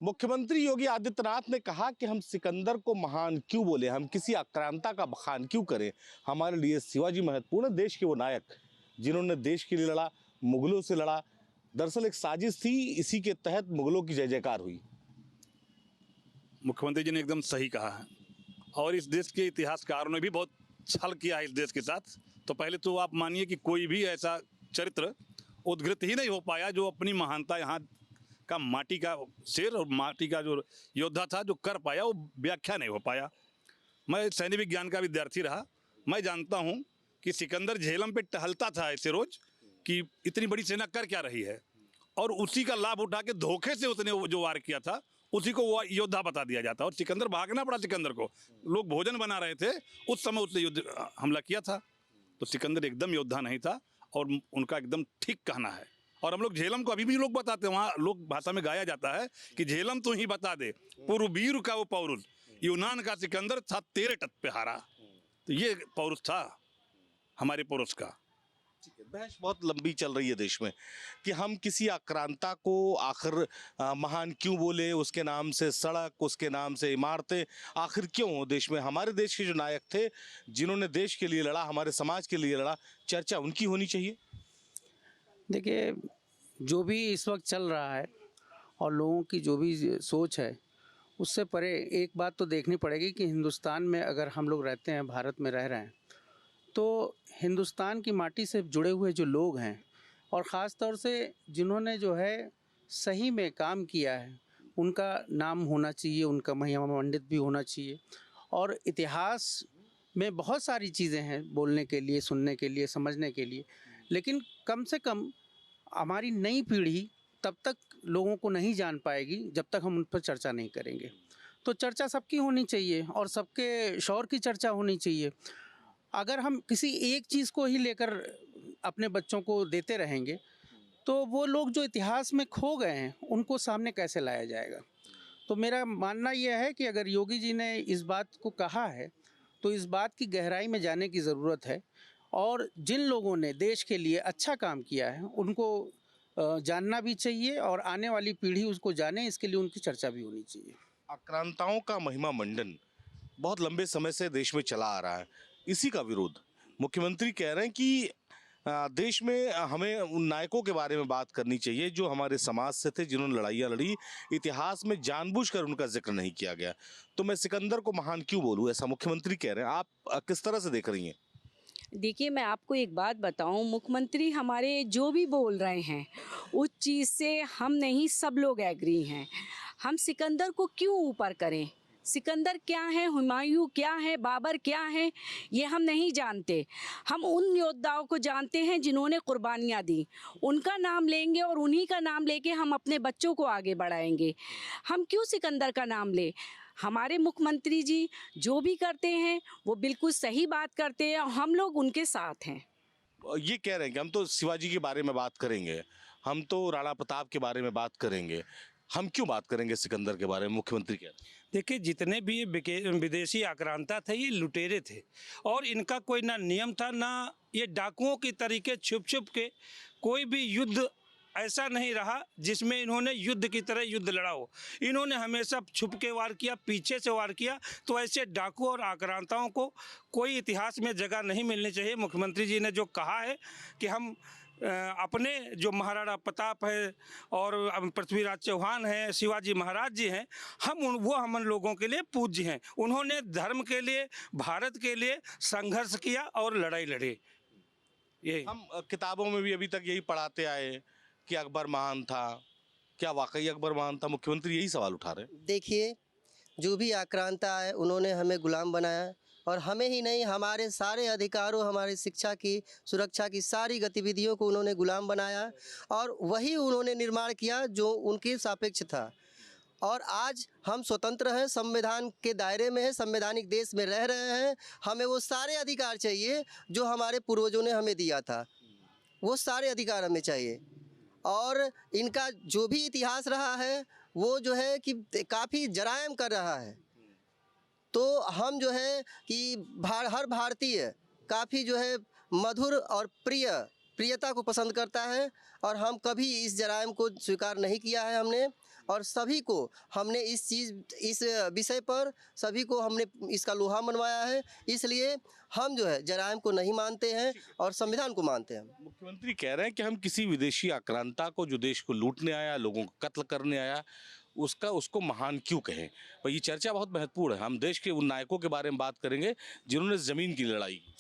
मुख्यमंत्री योगी आदित्यनाथ ने कहा कि हम सिकंदर को महान क्यों बोले, हम किसी आक्रांता का बखान क्यों करें। हमारे लिए शिवाजी महत्वपूर्ण, देश के वो नायक जिन्होंने देश के लिए लड़ा, मुगलों से लड़ा। दरअसल एक साजिश थी, इसी के तहत मुगलों की जय जयकार हुई। मुख्यमंत्री जी ने एकदम सही कहा है और इस देश के इतिहासकारों ने भी बहुत छल किया है इस देश के साथ। तो पहले तो आप मानिए कि कोई भी ऐसा चरित्र उद्घृत ही नहीं हो पाया जो अपनी महानता यहाँ का माटी का शेर और माटी का जो योद्धा था जो कर पाया, वो व्याख्या नहीं हो पाया। मैं सैन्य विज्ञान का विद्यार्थी रहा, मैं जानता हूँ कि सिकंदर झेलम पे टहलता था ऐसे रोज कि इतनी बड़ी सेना कर क्या रही है, और उसी का लाभ उठा के धोखे से उसने जो वार किया था उसी को वो योद्धा बता दिया जाता। और सिकंदर भागना पड़ा, सिकंदर को लोग भोजन बना रहे थे, उस समय उसने युद्ध हमला किया था। तो सिकंदर एकदम योद्धा नहीं था और उनका एकदम ठीक कहना है। और हम लोग झेलम को अभी भी लोग बताते हैं, वहाँ लोग भाषा में गाया जाता है कि झेलम तू ही बता दे, पूर्ववीर का वो पौरुष, यूनान का सिकंदर था तेरे तट पे हारा। तो ये पौरुष था हमारे पुरुष का। बहस बहुत लंबी चल रही है देश में कि हम किसी आक्रांता को आखिर महान क्यों बोले, उसके नाम से सड़क, उसके नाम से इमारतें आखिर क्यों हो देश में। हमारे देश के जो नायक थे, जिन्होंने देश के लिए लड़ा, हमारे समाज के लिए लड़ा, चर्चा उनकी होनी चाहिए। देखिए, जो भी इस वक्त चल रहा है और लोगों की जो भी सोच है, उससे परे एक बात तो देखनी पड़ेगी कि हिंदुस्तान में अगर हम लोग रहते हैं, भारत में रह रहे हैं, तो हिंदुस्तान की माटी से जुड़े हुए जो लोग हैं और ख़ास तौर से जिन्होंने जो है सही में काम किया है, उनका नाम होना चाहिए, उनका महिमा मंडित भी होना चाहिए। और इतिहास में बहुत सारी चीज़ें हैं बोलने के लिए, सुनने के लिए, समझने के लिए, लेकिन कम से कम हमारी नई पीढ़ी तब तक लोगों को नहीं जान पाएगी जब तक हम उन पर चर्चा नहीं करेंगे। तो चर्चा सबकी होनी चाहिए और सबके शौर की चर्चा होनी चाहिए। अगर हम किसी एक चीज़ को ही लेकर अपने बच्चों को देते रहेंगे तो वो लोग जो इतिहास में खो गए हैं उनको सामने कैसे लाया जाएगा। तो मेरा मानना यह है कि अगर योगी जी ने इस बात को कहा है तो इस बात की गहराई में जाने की ज़रूरत है और जिन लोगों ने देश के लिए अच्छा काम किया है उनको जानना भी चाहिए और आने वाली पीढ़ी उसको जाने, इसके लिए उनकी चर्चा भी होनी चाहिए। आक्रांताओं का महिमा मंडन बहुत लंबे समय से देश में चला आ रहा है, इसी का विरोध मुख्यमंत्री कह रहे हैं कि देश में हमें उन नायकों के बारे में बात करनी चाहिए जो हमारे समाज से थे, जिन्होंने लड़ाइयाँ लड़ी। इतिहास में जानबूझकर उनका जिक्र नहीं किया गया। तो मैं सिकंदर को महान क्यों बोलूँ, ऐसा मुख्यमंत्री कह रहे हैं। आप किस तरह से देख रही हैं? देखिए, मैं आपको एक बात बताऊं, मुख्यमंत्री हमारे जो भी बोल रहे हैं उस चीज़ से हम नहीं, सब लोग एग्री हैं। हम सिकंदर को क्यों ऊपर करें? सिकंदर क्या है, हुमायूं क्या है, बाबर क्या है, ये हम नहीं जानते। हम उन योद्धाओं को जानते हैं जिन्होंने कुर्बानियाँ दी, उनका नाम लेंगे और उन्हीं का नाम लेके हम अपने बच्चों को आगे बढ़ाएंगे। हम क्यों सिकंदर का नाम लें? हमारे मुख्यमंत्री जी जो भी करते हैं वो बिल्कुल सही बात करते हैं और हम लोग उनके साथ हैं। ये कह रहे हैं कि हम तो शिवाजी के बारे में बात करेंगे, हम तो राणा प्रताप के बारे में बात करेंगे, हम क्यों बात करेंगे सिकंदर के बारे में? मुख्यमंत्री कह रहे हैं। देखिए, जितने भी विदेशी आक्रांता थे ये लुटेरे थे और इनका कोई ना नियम था, ना ये डाकुओं की तरीके छुप छुप के कोई भी युद्ध ऐसा नहीं रहा जिसमें इन्होंने युद्ध की तरह युद्ध लड़ा हो। इन्होंने हमेशा छुप के वार किया, पीछे से वार किया। तो ऐसे डाकू और आक्रांताओं को कोई इतिहास में जगह नहीं मिलनी चाहिए। मुख्यमंत्री जी ने जो कहा है कि हम अपने जो महाराणा प्रताप है और पृथ्वीराज चौहान हैं, शिवाजी महाराज जी हैं, हम लोगों के लिए पूज्य हैं। उन्होंने धर्म के लिए, भारत के लिए संघर्ष किया और लड़ाई लड़ी। ये हम किताबों में भी अभी तक यही पढ़ाते आए कि अकबर महान था। क्या वाकई अकबर महान था? मुख्यमंत्री यही सवाल उठा रहे हैं। देखिए, जो भी आक्रांता है उन्होंने हमें गुलाम बनाया और हमें ही नहीं, हमारे सारे अधिकारों, हमारी शिक्षा की, सुरक्षा की सारी गतिविधियों को उन्होंने गुलाम बनाया और वही उन्होंने निर्माण किया जो उनके सापेक्ष था। और आज हम स्वतंत्र हैं, संविधान के दायरे में है, संवैधानिक देश में रह रहे हैं। हमें वो सारे अधिकार चाहिए जो हमारे पूर्वजों ने हमें दिया था, वो सारे अधिकार हमें चाहिए। और इनका जो भी इतिहास रहा है वो जो है कि काफ़ी जरायम कर रहा है। तो हम जो है कि हर भारतीय काफ़ी जो है मधुर और प्रियता को पसंद करता है और हम कभी इस जरायम को स्वीकार नहीं किया है हमने। और सभी को हमने इस विषय पर सभी को हमने इसका लोहा मनवाया है। इसलिए हम जो है जराइम को नहीं मानते हैं और संविधान को मानते हैं। मुख्यमंत्री कह रहे हैं कि हम किसी विदेशी आक्रांता को जो देश को लूटने आया, लोगों को कत्ल करने आया, उसको महान क्यों कहें। पर ये चर्चा बहुत महत्वपूर्ण है। हम देश के उन नायकों के बारे में बात करेंगे जिन्होंने ज़मीन की लड़ाई की।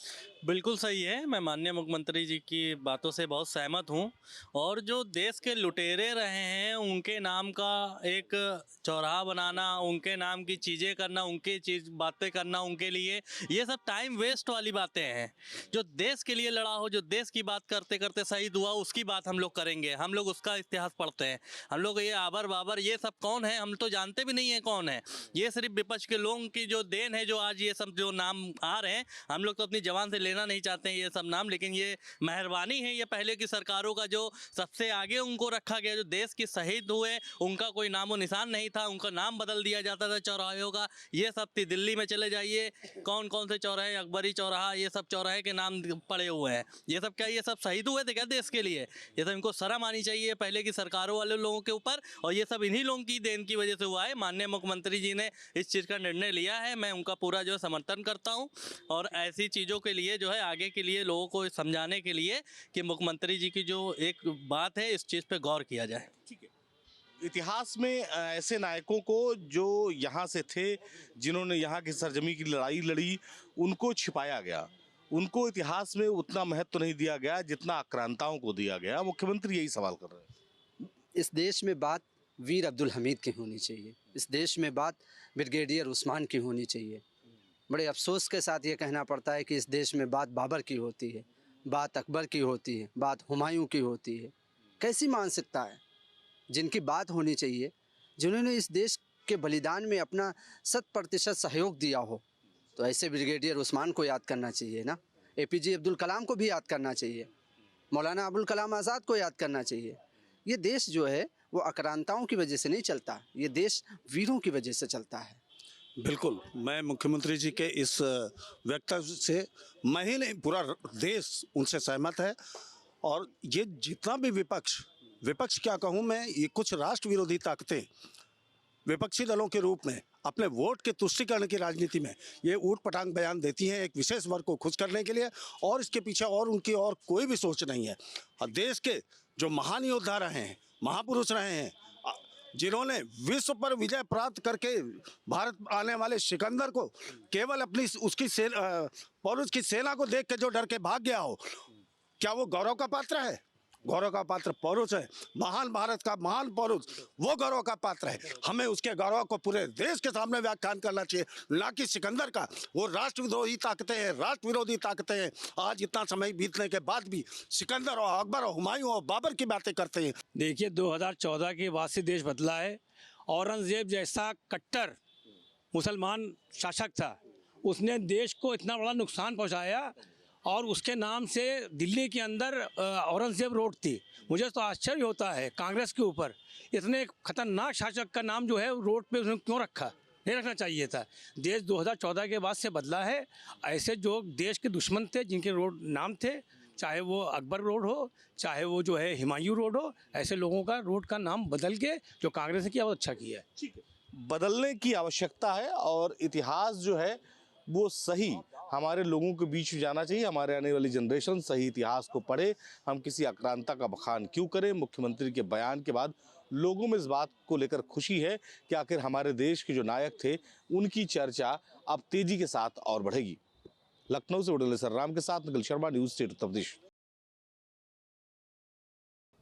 बिल्कुल सही है। मैं माननीय मुख्यमंत्री जी की बातों से बहुत सहमत हूँ। और जो देश के लुटेरे रहे हैं उनके नाम का एक चौराहा बनाना, उनके नाम की चीज़ें करना, उनकी बातें करना उनके लिए, ये सब टाइम वेस्ट वाली बातें हैं। जो देश के लिए लड़ा हो, जो देश की बात करते करते शहीद हुआ, उसकी बात हम लोग करेंगे। हम लोग उसका इतिहास पढ़ते हैं। हम लोग ये आबर बाबर ये सब कौन है हम तो जानते भी नहीं है कौन है। ये सिर्फ विपक्ष के लोगों की जो देन है, जो आज ये सब जो नाम आ रहे हैं, हम लोग तो अपनी जबान से लेना नहीं चाहते हैं ये सब नाम, लेकिन ये मेहरबानी है ये पहले की सरकारों का जो सबसे आगे उनको रखा गया। जो देश के शहीद हुए उनका कोई नामो निशान नहीं था, उनका नाम बदल दिया जाता था चौराहों का। ये सब थी, दिल्ली में चले जाइए कौन कौन से चौराहे, अकबरी चौराहा, ये सब चौराहे के नाम पड़े हुए हैं। ये सब क्या, ये सब शहीद हुए थे क्या देश के लिए? ये सब इनको शर्म आनी चाहिए पहले की सरकारों वाले लोगों के ऊपर। और ये सब इन्हीं लोगों की देन की वजह से हुआ है। माननीय मुख्यमंत्री जी ने इस चीज़ का निर्णय लिया है, मैं उनका पूरा जो समर्थन करता हूँ। और ऐसी चीज़ों के लिए जो है आगे के लिए लोगों को समझाने के लिए कि मुख्यमंत्री जी की जो एक बात है इस चीज़ पे गौर किया जाए। ठीक है। इतिहास में ऐसे नायकों को जो यहाँ से थे, जिन्होंने यहाँ की सरजमी की लड़ाई लड़ी, उनको छिपाया गया। उनको इतिहास में उतना महत्व नहीं दिया गया जितना आक्रांताओं को दिया गया। मुख्यमंत्री यही सवाल कर रहे हैं। इस देश में बात वीर अब्दुल हमीद की होनी चाहिए। इस देश में बात ब्रिगेडियर उस्मान की होनी चाहिए। बड़े अफसोस के साथ ये कहना पड़ता है कि इस देश में बात बाबर की होती है, बात अकबर की होती है, बात हुमायूं की होती है। कैसी मानसिकता है? जिनकी बात होनी चाहिए, जिन्होंने इस देश के बलिदान में अपना 100% सहयोग दिया हो, तो ऐसे ब्रिगेडियर उस्मान को याद करना चाहिए ना। APJ अब्दुल कलाम को भी याद करना चाहिए, मौलाना अबुल कलाम आज़ाद को याद करना चाहिए। ये देश जो है वो आक्रांताओं की वजह से नहीं चलता, ये देश वीरों की वजह से चलता है। बिल्कुल, मैं मुख्यमंत्री जी के इस वक्तव्य से मैं ही नहीं पूरा देश उनसे सहमत है। और ये जितना भी विपक्ष क्या कहूँ मैं, ये कुछ राष्ट्र विरोधी ताकतें विपक्षी दलों के रूप में अपने वोट के तुष्टीकरण की राजनीति में ये ऊट पटांग बयान देती हैं एक विशेष वर्ग को खुश करने के लिए, और इसके पीछे और उनकी और कोई भी सोच नहीं है। और देश के जो महान योद्धा रहे हैं, महापुरुष रहे हैं, जिन्होंने विश्व पर विजय प्राप्त करके भारत आने वाले सिकंदर को केवल अपनी उसकी पौरुष की सेना को देख के जो डर के भाग गया हो, क्या वो गौरव का पात्र है? गौरव का पात्र पौरुष है। महान भारत का महान पौरुष वो गौरव का पात्र है। हमें उसके गौरव को पूरे देश के सामने व्याख्यान करना चाहिए, ना कि सिकंदर का। वो राष्ट्र विरोधी ताकतें हैं, राष्ट्र विरोधी ताकतें हैं। आज इतना समय बीतने के बाद भी सिकंदर और अकबर और हुमायूं और बाबर की बातें करते हैं। देखिए 2014 के बाद से देश बदला है। औरंगजेब जैसा कट्टर मुसलमान शासक था, उसने देश को इतना बड़ा नुकसान पहुंचाया और उसके नाम से दिल्ली के अंदर औरंगजेब रोड थी। मुझे तो आश्चर्य होता है कांग्रेस के ऊपर इतने खतरनाक शासक का नाम जो है रोड पे उसने क्यों रखा, नहीं रखना चाहिए था। देश 2014 के बाद से बदला है। ऐसे जो देश के दुश्मन थे जिनके रोड नाम थे, चाहे वो अकबर रोड हो, चाहे वो जो है हुमायूं रोड हो, ऐसे लोगों का रोड का नाम बदल के जो कांग्रेस ने किया वो अच्छा किया है। ठीक है, बदलने की आवश्यकता है और इतिहास जो है वो सही हमारे लोगों के बीच जाना चाहिए। हमारे आने वाली जनरेशन सही इतिहास को पढ़े। हम किसी आक्रांता का बखान क्यों करें? मुख्यमंत्री के बयान के बाद लोगों में इस बात को लेकर खुशी है कि आखिर हमारे देश के जो नायक थे उनकी चर्चा अब तेजी के साथ और बढ़ेगी। लखनऊ से उड़ेले सरराम के साथ निखिल शर्मा, न्यूज़ स्टेट उत्तर प्रदेश।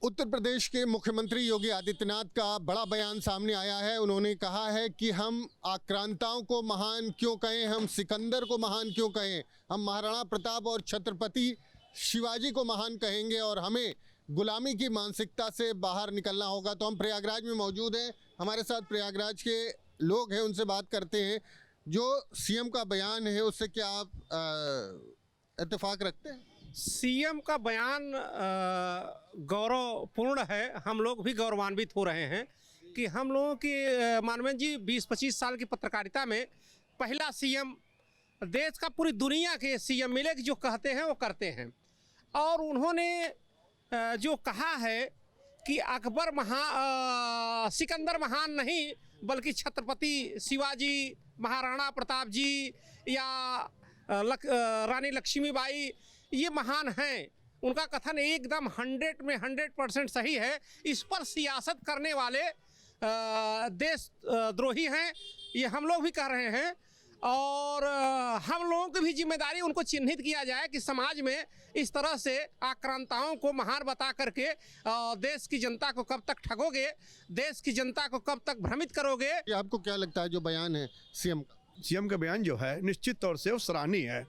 उत्तर प्रदेश के मुख्यमंत्री योगी आदित्यनाथ का बड़ा बयान सामने आया है। उन्होंने कहा है कि हम आक्रांताओं को महान क्यों कहें, हम सिकंदर को महान क्यों कहें, हम महाराणा प्रताप और छत्रपति शिवाजी को महान कहेंगे और हमें गुलामी की मानसिकता से बाहर निकलना होगा। तो हम प्रयागराज में मौजूद हैं, हमारे साथ प्रयागराज के लोग हैं, उनसे बात करते हैं। जो सीएम का बयान है उससे क्या आप इत्तेफाक रखते हैं? सीएम का बयान गौरवपूर्ण है। हम लोग भी गौरवान्वित हो रहे हैं कि हम लोगों की मानवेंद्र जी 20-25 साल की पत्रकारिता में पहला सीएम देश का, पूरी दुनिया के सीएम मिले कि जो कहते हैं वो करते हैं। और उन्होंने जो कहा है कि अकबर सिकंदर महान नहीं, बल्कि छत्रपति शिवाजी, महाराणा प्रताप जी या रानी लक्ष्मीबाई ये महान हैं। उनका कथन एकदम 100 में 100% सही है। इस पर सियासत करने वाले देशद्रोही हैं, ये हम लोग भी कह रहे हैं। और हम लोगों की भी जिम्मेदारी उनको चिन्हित किया जाए कि समाज में इस तरह से आक्रांताओं को महान बता करके देश की जनता को कब तक ठगोगे, देश की जनता को कब तक भ्रमित करोगे। ये आपको क्या लगता है जो बयान है सीएम का? सीएम का बयान जो है निश्चित तौर से वो सराहनीय है।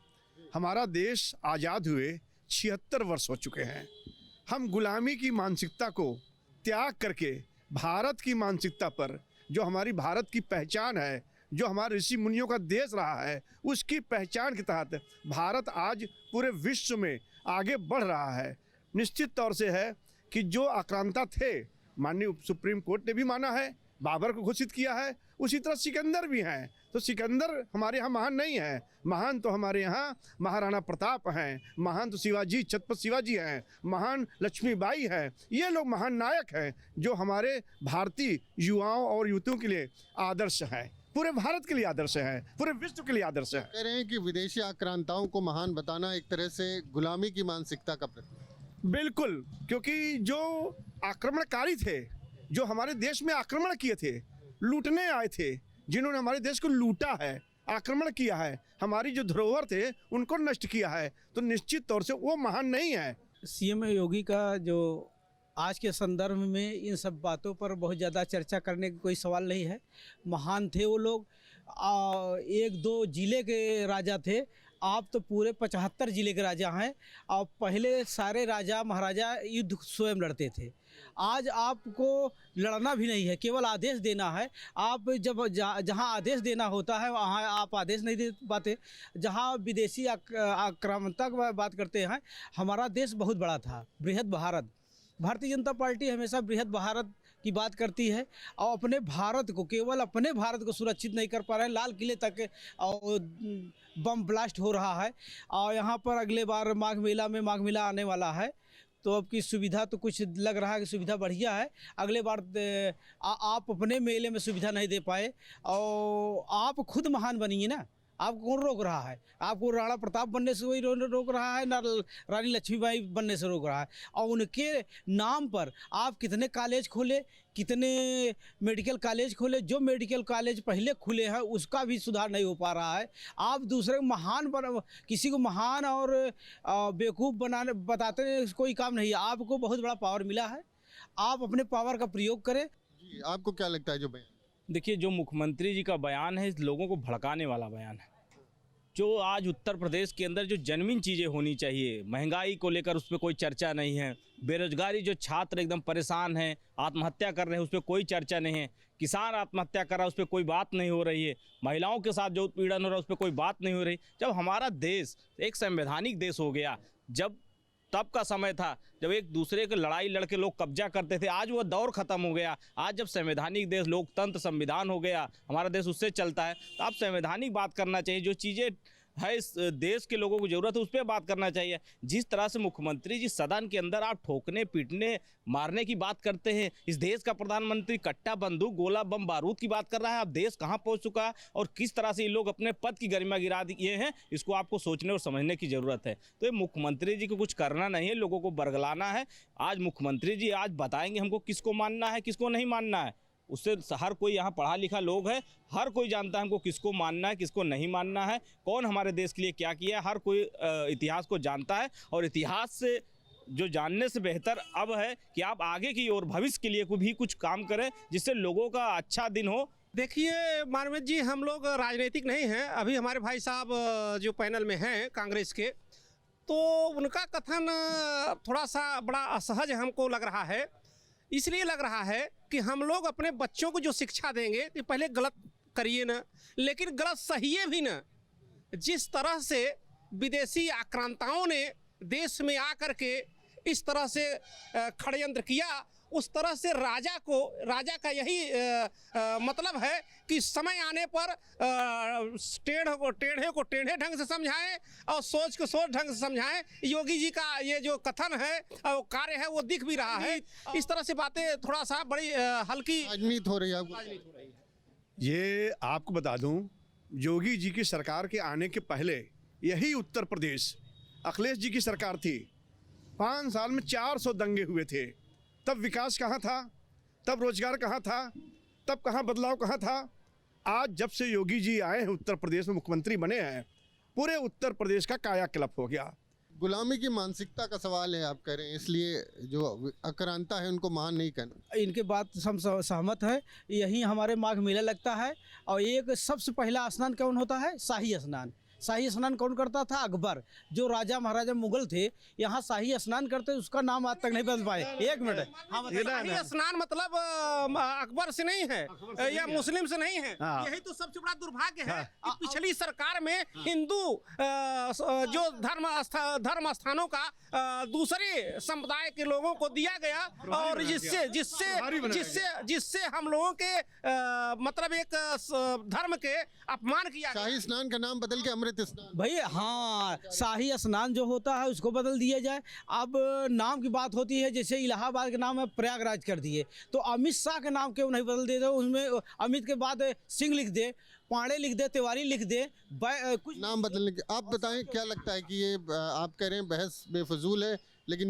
हमारा देश आज़ाद हुए 76 वर्ष हो चुके हैं। हम गुलामी की मानसिकता को त्याग करके भारत की मानसिकता पर, जो हमारी भारत की पहचान है, जो हमारे ऋषि मुनियों का देश रहा है, उसकी पहचान के तहत भारत आज पूरे विश्व में आगे बढ़ रहा है। निश्चित तौर से है कि जो आक्रांता थे, माननीय सुप्रीम कोर्ट ने भी माना है, बाबर को घोषित किया है, उसी तरह सिकंदर भी हैं। तो सिकंदर हमारे यहाँ महान नहीं है, महान तो हमारे यहाँ महाराणा प्रताप हैं, महान तो शिवाजी, छत्रपति शिवाजी हैं, महान लक्ष्मीबाई हैं। ये लोग महान नायक हैं जो हमारे भारतीय युवाओं और युवतियों के लिए आदर्श हैं, पूरे भारत के लिए आदर्श हैं, पूरे विश्व के लिए आदर्श हैं। कह रहे हैं कि विदेशी आक्रांताओं को महान बताना एक तरह से गुलामी की मानसिकता का प्रतीक है। बिल्कुल, क्योंकि जो आक्रमणकारी थे, जो हमारे देश में आक्रमण किए थे, लूटने आए थे, जिन्होंने हमारे देश को लूटा है, आक्रमण किया है, हमारी जो धरोहर थे उनको नष्ट किया है, तो निश्चित तौर से वो महान नहीं है। सीएम योगी का जो आज के संदर्भ में इन सब बातों पर बहुत ज़्यादा चर्चा करने का कोई सवाल नहीं है। महान थे वो लोग, 1-2 जिले के राजा थे, आप तो पूरे 75 जिले के राजा हैं। और पहले सारे राजा महाराजा युद्ध स्वयं लड़ते थे। आज आपको लड़ना भी नहीं है, केवल आदेश देना है। आप जब जहाँ आदेश देना होता है वहाँ आप आदेश नहीं दे पाते। जहाँ विदेशी आक्रामकता की बात करते हैं, हमारा देश बहुत बड़ा था, बृहद भारत। भारतीय जनता पार्टी हमेशा बृहद भारत की बात करती है और अपने भारत को, केवल अपने भारत को सुरक्षित नहीं कर पा रहे हैं। लाल किले तक और बम ब्लास्ट हो रहा है। और यहाँ पर अगले बार माघ मेला आने वाला है, तो अब की सुविधा तो कुछ लग रहा है कि सुविधा बढ़िया है। अगले बार आप अपने मेले में सुविधा नहीं दे पाए और आप खुद महान बनिए ना। आपको कौन रोक रहा है? आपको राणा प्रताप बनने से कोई रोक रहा है ना, रानी लक्ष्मीबाई बनने से रोक रहा है। और उनके नाम पर आप कितने कॉलेज खोले, कितने मेडिकल कॉलेज खोले। जो मेडिकल कॉलेज पहले खुले हैं उसका भी सुधार नहीं हो पा रहा है। आप दूसरे किसी को महान और बेवकूफ़ बताते कोई काम नहीं है। आपको बहुत बड़ा पावर मिला है, आप अपने पावर का प्रयोग करें। जी, आपको क्या लगता है जो बयान? देखिए, जो मुख्यमंत्री जी का बयान है, लोगों को भड़काने वाला बयान है। जो आज उत्तर प्रदेश के अंदर जो जेन्युइन चीज़ें होनी चाहिए, महंगाई को लेकर उस पर कोई चर्चा नहीं है। बेरोजगारी, जो छात्र एकदम परेशान हैं, आत्महत्या कर रहे हैं, उस पर कोई चर्चा नहीं है। किसान आत्महत्या कर रहा है, उस पर कोई बात नहीं हो रही है। महिलाओं के साथ जो उत्पीड़न हो रहा है, उस पर कोई बात नहीं हो रही। जब हमारा देश एक संवैधानिक देश हो गया, जब तब का समय था जब एक दूसरे के लड़ाई लड़के लोग कब्जा करते थे, आज वो दौर खत्म हो गया। आज जब संवैधानिक देश, लोकतंत्र, संविधान हो गया, हमारा देश उससे चलता है, तो आप संवैधानिक बात करना चाहिए। जो चीज़ें है इस देश के लोगों को ज़रूरत है, उस पर बात करना चाहिए। जिस तरह से मुख्यमंत्री जी सदन के अंदर आप ठोकने, पीटने, मारने की बात करते हैं, इस देश का प्रधानमंत्री कट्टा, बंदूक, गोला, बम, बारूद की बात कर रहा है। अब देश कहाँ पहुँच चुका है और किस तरह से ये लोग अपने पद की गरिमा गिरा दिए हैं, इसको आपको सोचने और समझने की ज़रूरत है। तो ये मुख्यमंत्री जी को कुछ करना नहीं है, लोगों को बरगलाना है। आज मुख्यमंत्री जी आज बताएंगे हमको किसको मानना है, किसको नहीं मानना है। उससे हर कोई यहाँ पढ़ा लिखा लोग है, हर कोई जानता है हमको किसको मानना है, किसको नहीं मानना है, कौन हमारे देश के लिए क्या किया है। हर कोई इतिहास को जानता है और इतिहास से जो जानने से बेहतर अब है कि आप आगे की ओर भविष्य के लिए भी कुछ काम करें, जिससे लोगों का अच्छा दिन हो। देखिए मानवेंद्र जी, हम लोग राजनीतिक नहीं हैं। अभी हमारे भाई साहब जो पैनल में हैं कांग्रेस के, तो उनका कथन थोड़ा सा बड़ा असहज हमको लग रहा है। इसलिए लग रहा है कि हम लोग अपने बच्चों को जो शिक्षा देंगे कि पहले गलत करिए ना, लेकिन गलत सहिए भी ना। जिस तरह से विदेशी आक्रांताओं ने देश में आकर के इस तरह से षड्यंत्र किया उस तरह से राजा का यही मतलब है कि समय आने पर टेढ़े को टेढ़े ढंग से समझाएं और सोच को सोच ढंग से समझाएं। योगी जी का ये जो कथन है और कार्य है वो दिख भी रहा है। इस तरह से बातें थोड़ा सा बड़ी हल्की राजनीति हो रही है आपको। ये आपको बता दूं, योगी जी की सरकार के आने के पहले यही उत्तर प्रदेश अखिलेश जी की सरकार थी। 5 साल में 400 दंगे हुए थे। तब विकास कहाँ था, तब रोजगार कहाँ था, तब कहाँ बदलाव कहाँ था। आज जब से योगी जी आए हैं उत्तर प्रदेश में मुख्यमंत्री बने हैं, पूरे उत्तर प्रदेश का कायाकल्प हो गया। गुलामी की मानसिकता का सवाल है आप कह रहे हैं, इसलिए जो आक्रांता है उनको महान नहीं कहना। इनके बात हम सहमत है। यही हमारे माघ मेला लगता है और एक सबसे पहला स्नान कौन होता है? शाही स्नान। शाही स्नान कौन करता था? अकबर। जो राजा महाराजा मुगल थे यहाँ शाही स्नान करते, उसका नाम आज तक नहीं बदल पाए। एक मिनट, शाही स्नान मतलब अकबर से नहीं है या मुस्लिम से नहीं है। यही तो सबसे बड़ा दुर्भाग्य है कि पिछली सरकार में हिंदू जो धर्म स्थानों का दूसरे संप्रदाय के लोगों को दिया गया और जिससे हम लोगों के मतलब एक धर्म के अपमान किया। शाही स्नान का नाम बदल के अमृत स्नान। भाई हाँ, शाही स्नान जो होता है उसको बदल दिया जाए। अब नाम की बात होती है, जैसे इलाहाबाद का नाम है प्रयागराज कर दिए, तो अमित शाह के नाम क्यों नहीं बदल देते? उसमें अमित के बाद सिंह लिख दे, पांडे लिख दे, तिवारी लिख दे, कुछ नाम बदलने के। आप बताएं क्या लगता है कि ये आप कह रहे हैं बहस बेफजूल है, लेकिन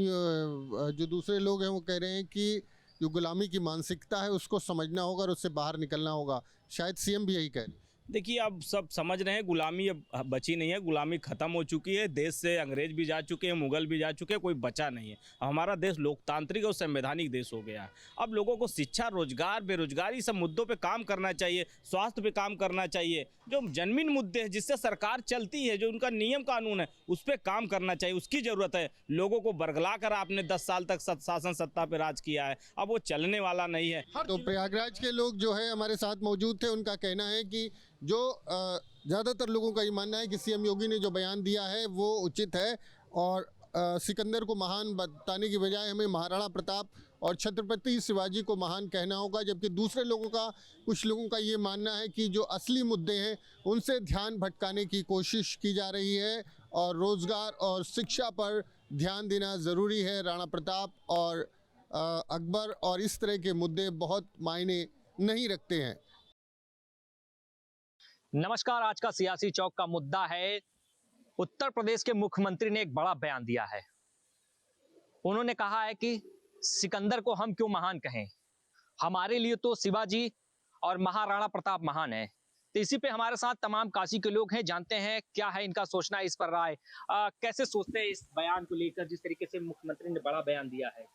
जो दूसरे लोग हैं वो कह रहे हैं कि जो गुलामी की मानसिकता है उसको समझना होगा और उससे बाहर निकलना होगा। शायद सीएम भी यही कह रहे हैं। देखिए, अब सब समझ रहे हैं गुलामी अब बची नहीं है, गुलामी खत्म हो चुकी है। देश से अंग्रेज भी जा चुके हैं, मुगल भी जा चुके हैं, कोई बचा नहीं है। हमारा देश लोकतांत्रिक और संवैधानिक देश हो गया है। अब लोगों को शिक्षा, रोजगार, बेरोजगारी सब मुद्दों पे काम करना चाहिए, स्वास्थ्य पे काम करना चाहिए। जो जन्मीन मुद्दे हैं जिससे सरकार चलती है, जो उनका नियम कानून है, उस पर काम करना चाहिए, उसकी ज़रूरत है। लोगों को बरगला कर आपने 10 साल तक शासन सत्ता पर राज किया है, अब वो चलने वाला नहीं है। तो प्रयागराज के लोग जो है हमारे साथ मौजूद थे, उनका कहना है कि जो ज़्यादातर लोगों का ये मानना है कि सीएम योगी ने जो बयान दिया है वो उचित है और सिकंदर को महान बताने की बजाय हमें महाराणा प्रताप और छत्रपति शिवाजी को महान कहना होगा। जबकि दूसरे लोगों का, कुछ लोगों का ये मानना है कि जो असली मुद्दे हैं उनसे ध्यान भटकाने की कोशिश की जा रही है और रोज़गार और शिक्षा पर ध्यान देना ज़रूरी है। राणा प्रताप और अकबर और इस तरह के मुद्दे बहुत मायने नहीं रखते हैं। नमस्कार, आज का सियासी चौक का मुद्दा है, उत्तर प्रदेश के मुख्यमंत्री ने एक बड़ा बयान दिया है। उन्होंने कहा है कि सिकंदर को हम क्यों महान कहें, हमारे लिए तो शिवाजी और महाराणा प्रताप महान है। तो इसी पे हमारे साथ तमाम काशी के लोग हैं, जानते हैं क्या है इनका सोचना, इस पर राय। कैसे सोचते हैं इस बयान को लेकर, जिस तरीके से मुख्यमंत्री ने बड़ा बयान दिया है?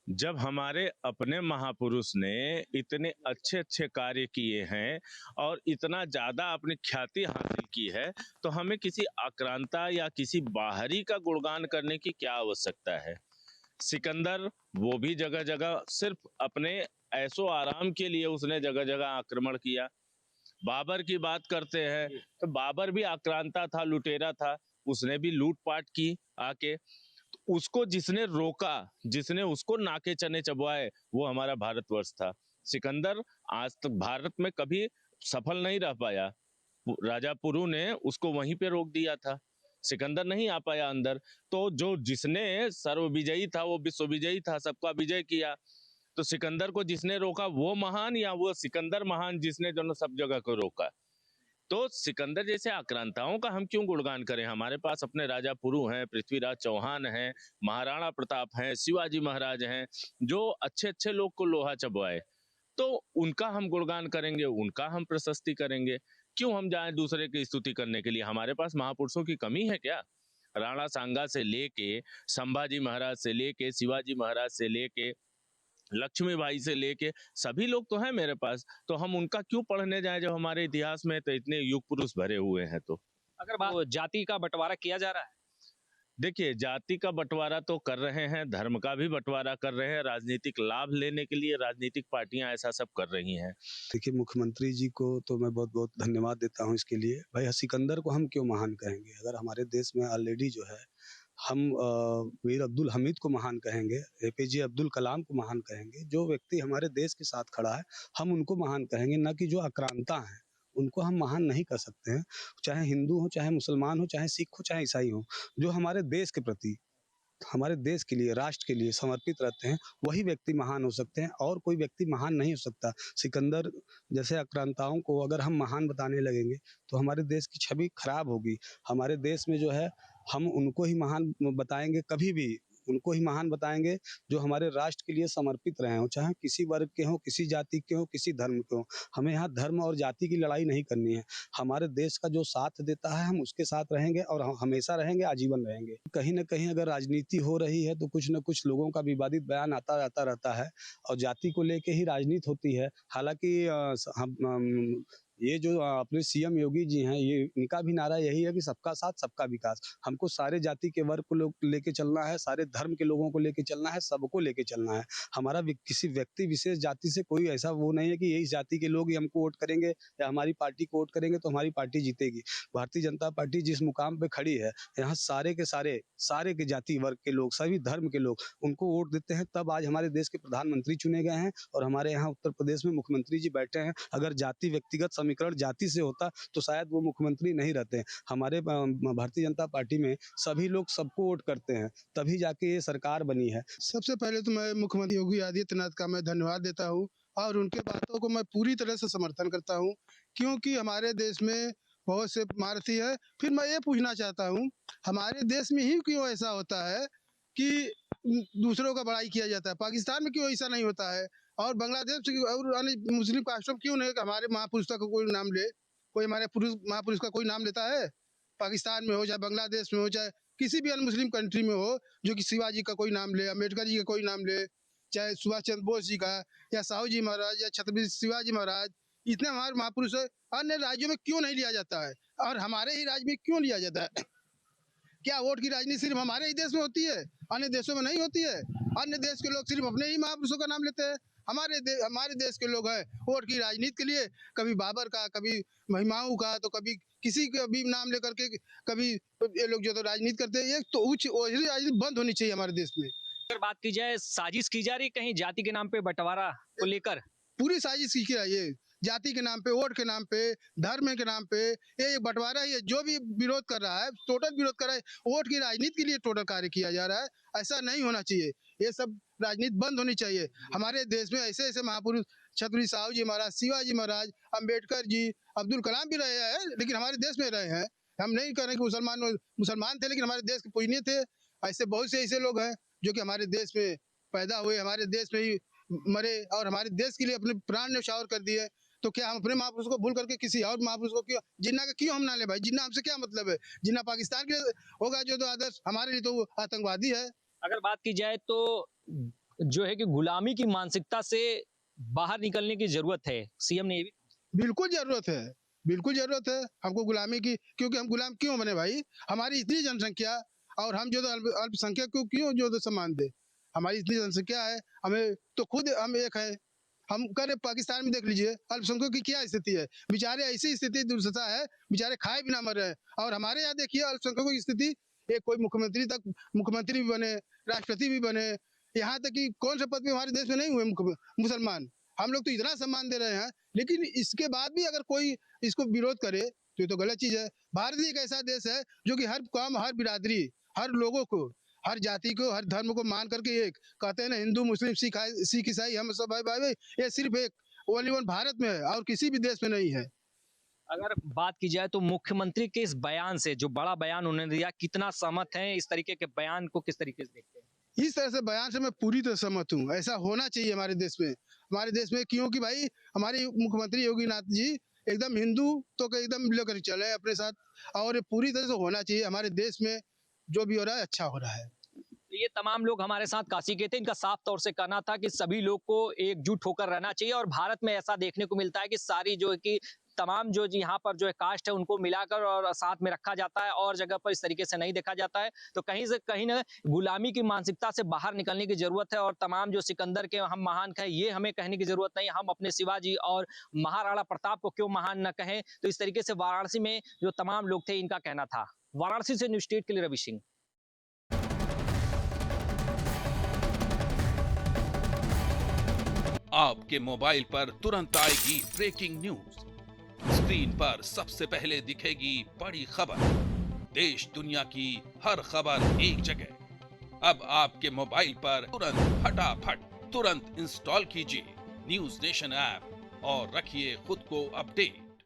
जब हमारे अपने महापुरुष ने इतने अच्छे अच्छे कार्य किए हैं और इतना ज़्यादा अपनी ख्याति हासिल की है, तो हमें किसी आक्रांता या किसी बाहरी का गुणगान करने की क्या आवश्यकता है। सिकंदर वो भी जगह जगह सिर्फ अपने ऐशो आराम के लिए उसने जगह जगह आक्रमण किया। बाबर की बात करते हैं तो बाबर भी आक्रांता था, लुटेरा था, उसने भी लूटपाट की आके। उसको जिसने रोका, जिसने उसको नाके चने चबवाए, वो हमारा भारतवर्ष था। सिकंदर आज तक भारत में कभी सफल नहीं रह पाया। राजा पुरु ने उसको वहीं पे रोक दिया था, सिकंदर नहीं आ पाया अंदर। तो जो जिसने सर्वविजयी था वो विश्वविजयी था, सबका विजय किया। तो सिकंदर को जिसने रोका वो महान, या वो सिकंदर महान जिसने दोनों सब जगह को रोका? तो सिकंदर जैसे आक्रांताओं का हम क्यों गुणगान करें? हमारे पास अपने राजा पुरु हैं, पृथ्वीराज चौहान हैं, महाराणा प्रताप हैं, शिवाजी महाराज हैं, जो अच्छे अच्छे लोग को लोहा चबवाए। तो उनका हम गुणगान करेंगे, उनका हम प्रशस्ति करेंगे। क्यों हम जाएं दूसरे की स्तुति करने के लिए? हमारे पास महापुरुषों की कमी है क्या? राणा सांगा से लेके, संभाजी महाराज से लेके, शिवाजी महाराज से लेके, लक्ष्मीबाई से लेके सभी लोग तो हैं मेरे पास। तो हम उनका क्यों पढ़ने जाएं जब हमारे इतिहास में तो इतने युग पुरुष भरे हुए हैं। तो अगर जाति का बंटवारा किया जा रहा है, देखिए, जाति का बंटवारा तो कर रहे हैं, धर्म का भी बंटवारा कर रहे हैं, राजनीतिक लाभ लेने के लिए राजनीतिक पार्टियां ऐसा सब कर रही हैं। देखिए, मुख्यमंत्री जी को तो मैं बहुत बहुत धन्यवाद देता हूं इसके लिए। भाई, सिकंदर को हम क्यों महान कहेंगे? अगर हमारे देश में ऑलरेडी जो है हम वीर अब्दुल हमीद को महान कहेंगे, एपीजे अब्दुल कलाम को महान कहेंगे। जो व्यक्ति हमारे देश के साथ खड़ा है हम उनको महान कहेंगे, ना कि जो आक्रांता हैं उनको हम महान नहीं कर सकते हैं। चाहे हिंदू हो, चाहे मुसलमान हो, चाहे सिख हो, चाहे ईसाई हो, जो हमारे देश के प्रति, हमारे देश के लिए, राष्ट्र के लिए समर्पित रहते हैं, वही व्यक्ति महान हो सकते हैं और कोई व्यक्ति महान नहीं हो सकता। सिकंदर जैसे आक्रांताओं को अगर हम महान बताने लगेंगे तो हमारे देश की छवि खराब होगी। हमारे देश में जो है हम उनको ही महान बताएंगे, कभी भी उनको ही महान बताएंगे जो हमारे राष्ट्र के लिए समर्पित रहे हों, चाहे किसी वर्ग के हों, किसी जाति के हों, किसी धर्म के हों। हमें यहाँ धर्म और जाति की लड़ाई नहीं करनी है। हमारे देश का जो साथ देता है हम उसके साथ रहेंगे और हम हमेशा रहेंगे, आजीवन रहेंगे। कहीं ना कहीं अगर राजनीति हो रही है तो कुछ न कुछ लोगों का विवादित बयान आता रहता है और जाति को लेके ही राजनीति होती है। हालांकि हम ये जो अपने सीएम योगी जी हैं, ये इनका भी नारा यही है कि सबका साथ सबका विकास। हमको सारे जाति के वर्ग को लेके चलना है, सारे धर्म के लोगों को लेके चलना है, सबको लेके चलना है। हमारा किसी व्यक्ति विशेष जाति से कोई ऐसा वो नहीं है कि यही जाति के लोग ही हमको वोट करेंगे या हमारी पार्टी को वोट करेंगे तो हमारी पार्टी जीतेगी। भारतीय जनता पार्टी जिस मुकाम पे खड़ी है, यहाँ सारे के जाति वर्ग के लोग, सभी धर्म के लोग उनको वोट देते हैं, तब आज हमारे देश के प्रधानमंत्री चुने गए हैं और हमारे यहाँ उत्तर प्रदेश में मुख्यमंत्री जी बैठे हैं। अगर जाति व्यक्तिगत समीकरण जाति से होता तो शायद वो मुख्यमंत्री नहीं रहते। हमारे भारतीय जनता पार्टी में सभी लोग सबको वोट करते हैं, तभी जाके ये सरकार बनी है। सबसे पहले तो मैं मुख्यमंत्री योगी आदित्यनाथ का मैं धन्यवाद देता हूँ और उनके बातों को मैं पूरी तरह से समर्थन करता हूँ, क्योंकि हमारे देश में बहुत से महारथी है। फिर मैं ये पूछना चाहता हूँ, हमारे देश में ही क्यों ऐसा होता है कि दूसरों का बड़ाई किया जाता है? पाकिस्तान में क्यों ऐसा नहीं होता है? और बांग्लादेश और अन्य मुस्लिम कास्टों में क्यों नहीं हमारे महापुरुष का कोई नाम ले? कोई हमारे महापुरुष का कोई नाम लेता है? पाकिस्तान में हो, चाहे बांग्लादेश में हो, चाहे किसी भी अन्य मुस्लिम कंट्री में हो, जो कि शिवाजी का कोई नाम ले, अम्बेडकर जी का कोई नाम ले, चाहे सुभाष चंद्र बोस जी का या साहू जी महाराज या छत्रपति शिवाजी महाराज, इतने हमारे महापुरुष है। अन्य राज्यों में क्यों नहीं लिया जाता है और हमारे ही राज्य में क्यों लिया जाता है? क्या वोट की राजनीति सिर्फ हमारे ही देश में होती है, अन्य देशों में नहीं होती है? अन्य देश के लोग सिर्फ अपने ही महापुरुषों का नाम लेते हैं। हमारे देश के लोग हैं वोट की राजनीति के लिए कभी बाबर का, कभी महिमाओं का, तो कभी किसी का भी नाम लेकर के कभी ये लोग जो तो राजनीति करते हैं। ये तो राजनीति बंद होनी चाहिए हमारे देश में। अगर बात की जाए, साजिश की जा रही कहीं जाति के नाम पे बंटवारा को लेकर? पूरी साजिश की रही है, जाति के नाम पे, वोट के नाम पे, धर्म के नाम पे, ये बंटवारा ही है। जो भी विरोध कर रहा है, टोटल विरोध कर रहा है, वोट की राजनीति के लिए टोटल कार्य किया जा रहा है। ऐसा नहीं होना चाहिए, ये सब राजनीति बंद होनी चाहिए। हमारे देश में ऐसे ऐसे महापुरुष, छत्रपति साहू जी महाराज, शिवाजी महाराज, अम्बेडकर जी, अब्दुल कलाम भी रहे हैं, लेकिन हमारे देश में रहे हैं। हम नहीं कह रहे कि मुसलमान थे, लेकिन हमारे देश के पूजनीय थे। ऐसे बहुत से ऐसे लोग हैं जो कि हमारे देश में पैदा हुए, हमारे देश में ही मरे और हमारे देश के लिए अपने प्राण न्यौछावर कर दिए। तो क्या हम अपने महापुरुष को भूल करके किसी और महापुरुष को क्यों, जिन्ना का क्यों हम ना ले भाई? जिन्ना हमसे क्या मतलब है? जिन्ना पाकिस्तान के होगा जो तो आदर्श, हमारे लिए तो वो आतंकवादी है। अगर बात की जाए तो जो है कि गुलामी की मानसिकता से बाहर निकलने की जरूरत है, सीएम ने ये भी। बिल्कुल जरूरत है, बिल्कुल जरूरत है हमको गुलामी की। क्योंकि हम गुलाम क्यों बने भाई? हमारी इतनी जनसंख्या और हम जो अल्पसंख्यक को क्यों जो तो सम्मान दे? हमारी इतनी जनसंख्या है, हमें तो खुद हम एक है। हम करे पाकिस्तान में देख लीजिए अल्पसंख्यकों की क्या स्थिति है, बेचारे ऐसी स्थिति दुर्दशा है, बेचारे खाए बिना मर रहे हैं। और हमारे यहाँ देखिए अल्पसंख्यकों की स्थिति, एक कोई मुख्यमंत्री भी बने, राष्ट्रपति भी बने, यहाँ तक कि कौन से पद पे हमारे देश में नहीं हुए मुसलमान। हम लोग तो इतना सम्मान दे रहे हैं, लेकिन इसके बाद भी अगर कोई इसको विरोध करे तो ये तो गलत चीज है। भारत एक ऐसा देश है जो कि हर कौम, हर बिरादरी, हर लोगों को, हर जाति को, हर धर्म को मान करके एक कहते हैं ना, हिंदू मुस्लिम सिख ईसाई हम सब भाई भाई। ये सिर्फ एक ओनली वन भारत में है और किसी भी देश में नहीं है। अगर बात की जाए तो मुख्यमंत्री के इस बयान से, जो बड़ा बयान उन्होंने दिया, कितना सहमत हैं? इस तरीके के बयान को किस तरीके से देखते हैं? इस तरह से बयान से मैं पूरी तरह सहमत हूँ। ऐसा होना चाहिए हमारे देश में, क्योंकि भाई हमारे मुख्यमंत्री योगी नाथ जी एकदम हिंदू तो एकदम लेकर चले अपने साथ, और ये पूरी तरह से होना चाहिए। हमारे देश में जो भी हो रहा है अच्छा हो रहा है। ये तमाम लोग हमारे साथ काशी के थे, इनका साफ तौर से कहना था कि सभी लोग को एकजुट होकर रहना चाहिए। और भारत में ऐसा देखने को मिलता है कि सारी जो है कि तमाम जो यहाँ पर जो है कास्ट है उनको मिलाकर और साथ में रखा जाता है, और जगह पर इस तरीके से नहीं देखा जाता है। तो कहीं से कहीं ना गुलामी की मानसिकता से बाहर निकलने की जरूरत है। और तमाम जो सिकंदर के हम महान कहें, ये हमें कहने की जरूरत नहीं। हम अपने शिवाजी और महाराणा प्रताप को क्यों महान न कहें? तो इस तरीके से वाराणसी में जो तमाम लोग थे, इनका कहना था। वाराणसी से न्यूज़ स्टेट के लिए रवि सिंह। आपके मोबाइल पर तुरंत आएगी ब्रेकिंग न्यूज। स्क्रीन पर सबसे पहले दिखेगी बड़ी खबर। देश दुनिया की हर खबर एक जगह। अब आपके मोबाइल पर तुरंत फटाफट तुरंत इंस्टॉल कीजिए न्यूज नेशन ऐप और रखिए खुद को अपडेट।